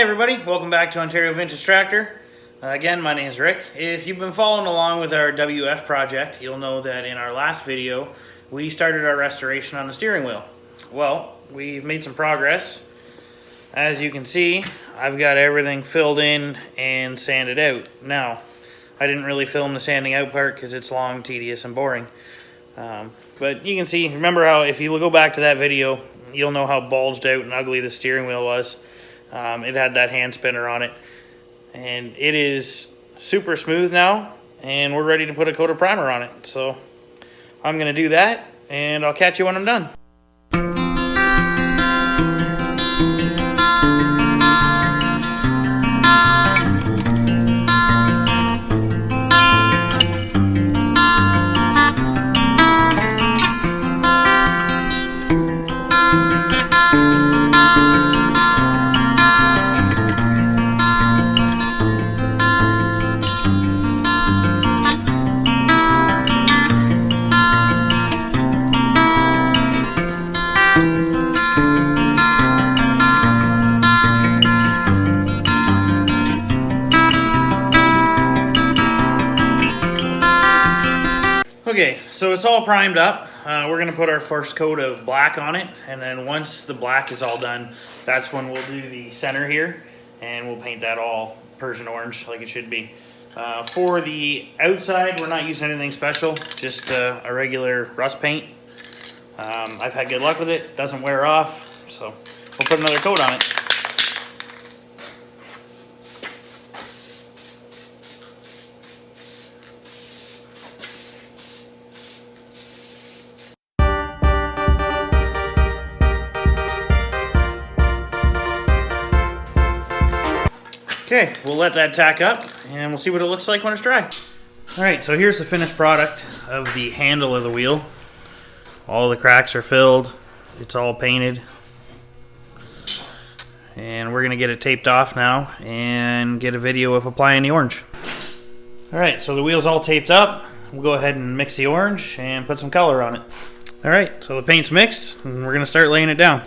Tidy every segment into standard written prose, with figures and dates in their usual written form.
Hey everybody, welcome back to Ontario Vintage Tractor. Again, my name is Rick. If you've been following along with our WF project, you'll know that in our last video, we started our restoration on the steering wheel. Well, we've made some progress. As you can see, I've got everything filled in and sanded out. Now, I didn't really film the sanding out part because it's long, tedious, and boring. But you can see, remember how if you go back to that video, you'll know how bulged out and ugly the steering wheel was. It had that hand spinner on it, and it is super smooth now, and we're ready to put a coat of primer on it. So I'm going to do that, and I'll catch you when I'm done. Okay, so it's all primed up. We're going to put our first coat of black on it, and then once the black is all done, that's when we'll do the center here, and we'll paint that all Persian orange like it should be. For the outside, we're not using anything special, just a regular rust paint. I've had good luck with it, doesn't wear off, so we'll put another coat on it. Okay, we'll let that tack up and we'll see what it looks like when it's dry. Alright, so here's the finished product of the handle of the wheel. All the cracks are filled, it's all painted. And we're going to get it taped off now and get a video of applying the orange. Alright, so the wheel's all taped up. We'll go ahead and mix the orange and put some color on it. Alright, so the paint's mixed and we're going to start laying it down.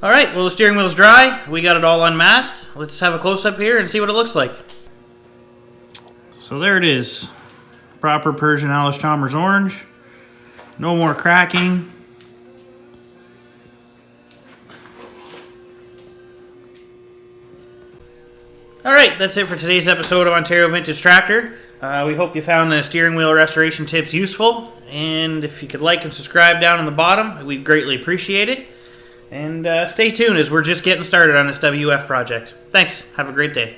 Alright, well the steering wheel's dry, we got it all unmasked. Let's have a close-up here and see what it looks like. So there it is. Proper Persian Allis-Chalmers orange. No more cracking. Alright, that's it for today's episode of Ontario Vintage Tractor. We hope you found the steering wheel restoration tips useful. And if you could like and subscribe down in the bottom, we'd greatly appreciate it. And stay tuned as we're just getting started on this WF project. Thanks. Have a great day.